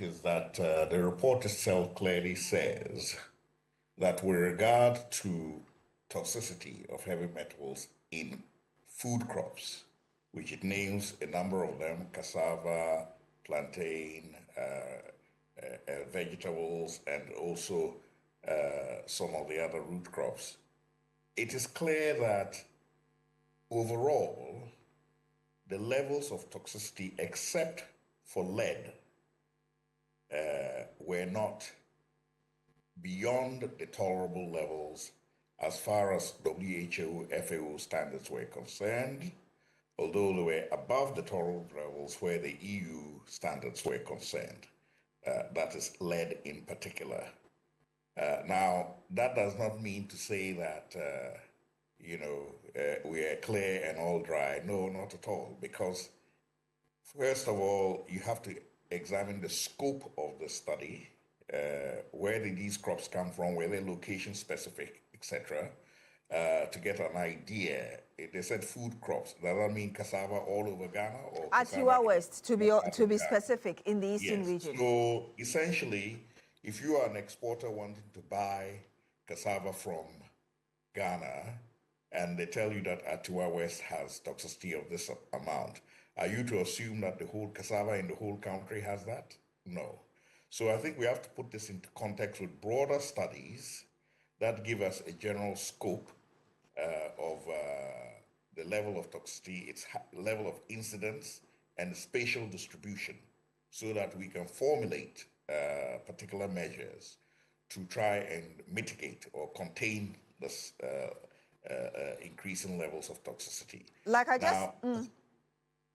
is that the report itself clearly says that with regard to toxicity of heavy metals in food crops, which it names a number of them, cassava, plantain, vegetables, and also some of the other root crops, it is clear that overall, the levels of toxicity, except for lead, were not beyond the tolerable levels as far as WHO, FAO standards were concerned, although they were above the tolerable levels where the EU standards were concerned. That is lead in particular. Now, that does not mean to say that, we are clear and all dry. No, not at all. Because, first of all, you have to examine the scope of the study. Where did these crops come from? Were they location specific, etc.? To get an idea. They said food crops. Does that mean cassava all over Ghana or Atiwa West, to be specific, in the eastern region? So essentially, if you are an exporter wanting to buy cassava from Ghana, and they tell you that Atiwa West has toxicity of this amount, are you to assume that the whole cassava in the whole country has that? No. So I think we have to put this into context with broader studies that give us a general scope of the level of toxicity, its level of incidence, and spatial distribution, so that we can formulate particular measures to try and mitigate or contain this increasing levels of toxicity. Like I just... Now,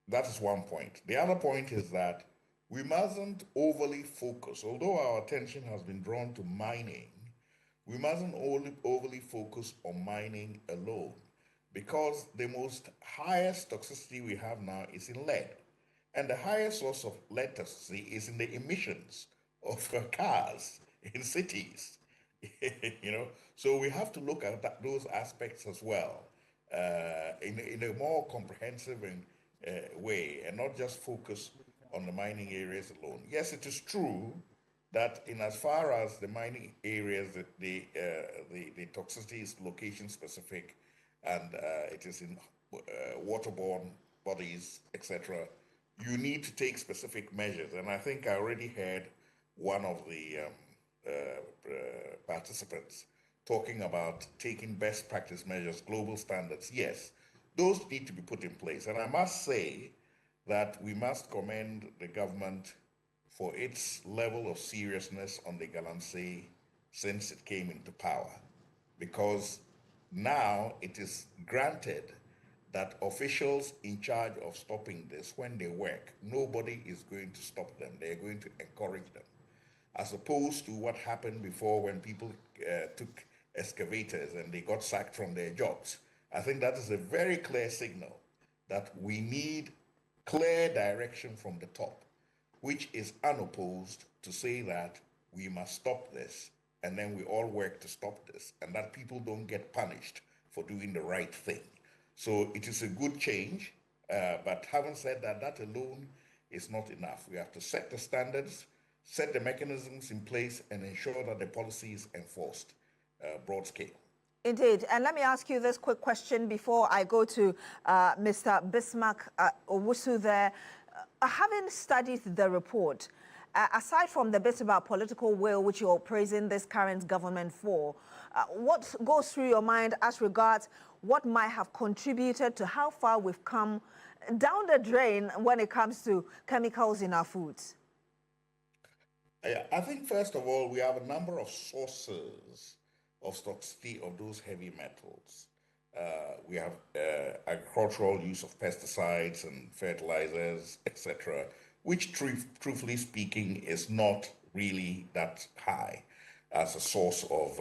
that is one point. The other point is that we mustn't overly focus, although our attention has been drawn to mining, we mustn't overly focus on mining alone, because the most highest toxicity we have now is in lead. And the highest source of lead toxicity is in the emissions of cars in cities. So we have to look at those aspects as well in a more comprehensive way, and not just focus on the mining areas alone. Yes, it is true that in as far as the mining areas, the toxicity is location specific, and it is in waterborne bodies, etc., you need to take specific measures. And I think I already heard one of the participants talking about taking best practice measures, global standards. Yes, those need to be put in place. And I must say that we must commend the government for its level of seriousness on the Galamsey since it came into power, because now it is granted that officials in charge of stopping this, when they work, nobody is going to stop them. They're going to encourage them, as opposed to what happened before when people took excavators and they got sacked from their jobs. I think that is a very clear signal that we need clear direction from the top, which is unopposed to say that we must stop this, and then we all work to stop this, and that people don't get punished for doing the right thing. So it is a good change, but having said that, that alone is not enough. We have to set the standards, set the mechanisms in place, and ensure that the policy is enforced broad scale. Indeed. And let me ask you this quick question before I go to Mr. Bismarck Owusu there. Having studied the report, aside from the bit about political will, which you're praising this current government for, what goes through your mind as regards what might have contributed to how far we've come down the drain when it comes to chemicals in our foods? I think, first of all, we have a number of sources of toxicity of those heavy metals. We have agricultural use of pesticides and fertilizers, etc., which, truthfully speaking, is not really that high as a source of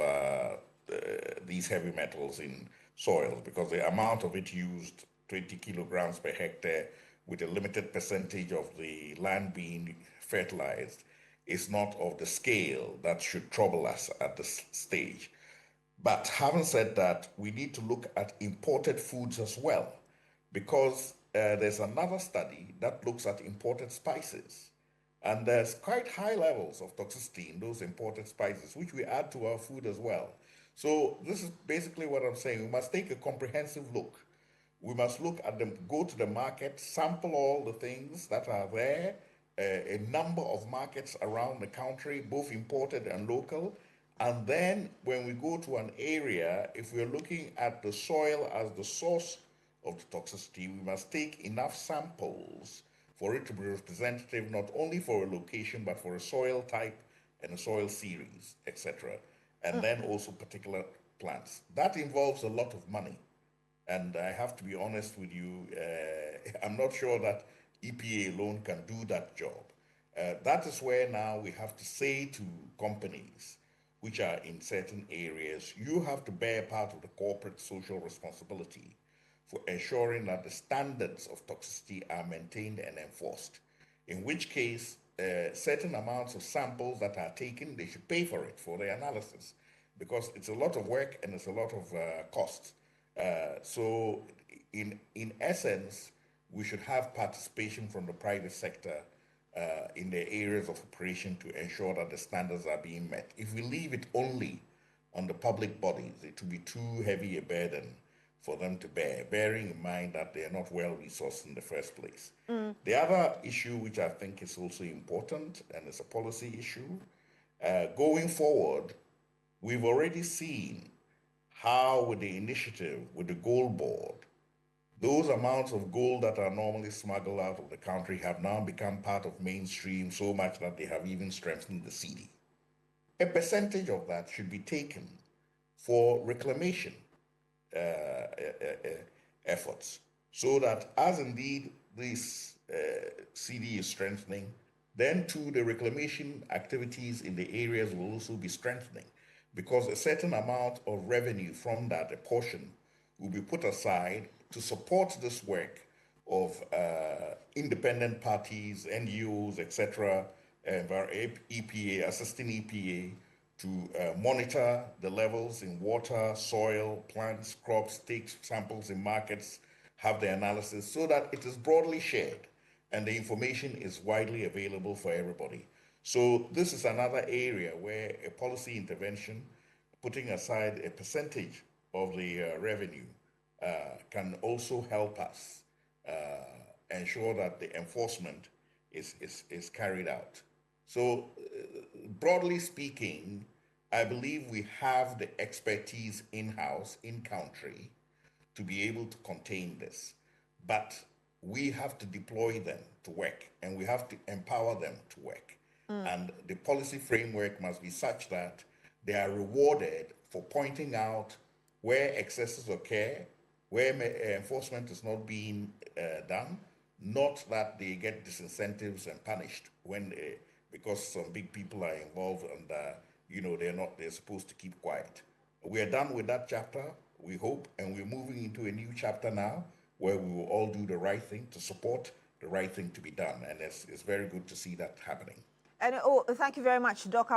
these heavy metals in soils, because the amount of it used, 20 kilograms per hectare, with a limited percentage of the land being fertilized, is not of the scale that should trouble us at this stage. But having said that, we need to look at imported foods as well, because there's another study that looks at imported spices. And there's quite high levels of toxicity in those imported spices, which we add to our food as well. So this is basically what I'm saying. We must take a comprehensive look. We must look at them, go to the market, sample all the things that are there, a number of markets around the country, both imported and local. And then when we go to an area, if we're looking at the soil as the source of the toxicity, we must take enough samples for it to be representative not only for a location but for a soil type and a soil series, etc. And then also particular plants. That involves a lot of money. And I have to be honest with you, I'm not sure that EPA alone can do that job. That is where now we have to say to companies which are in certain areas, you have to bear part of the corporate social responsibility for ensuring that the standards of toxicity are maintained and enforced. In which case, certain amounts of samples that are taken, they should pay for it, for the analysis, because it's a lot of work and it's a lot of cost. So in essence, we should have participation from the private sector in the areas of operation to ensure that the standards are being met. If we leave it only on the public bodies, it will be too heavy a burden for them to bear, bearing in mind that they are not well resourced in the first place. The other issue, which I think is also important, and it's a policy issue, going forward, we've already seen how with the initiative, with the gold board, those amounts of gold that are normally smuggled out of the country have now become part of mainstream so much that they have even strengthened the cedi. A percentage of that should be taken for reclamation efforts, so that as indeed this cedi is strengthening, then too the reclamation activities in the areas will also be strengthening, because a certain amount of revenue from that, a portion, will be put aside to support this work of independent parties, NGOs, etc., EPA, assisting EPA to monitor the levels in water, soil, plants, crops, take samples in markets, have the analysis so that it is broadly shared and the information is widely available for everybody. So this is another area where a policy intervention, putting aside a percentage of the revenue, can also help us ensure that the enforcement is carried out. So broadly speaking, I believe we have the expertise in-house, in-country, to be able to contain this. But we have to deploy them to work, and we have to empower them to work. And the policy framework must be such that they are rewarded for pointing out where excesses occur, where enforcement is not being done, not that they get disincentives and punished when because some big people are involved and they're supposed to keep quiet. We are done with that chapter, we hope, and we're moving into a new chapter now where we will all do the right thing to support the right thing to be done. And it's very good to see that happening. And thank you very much, Doc.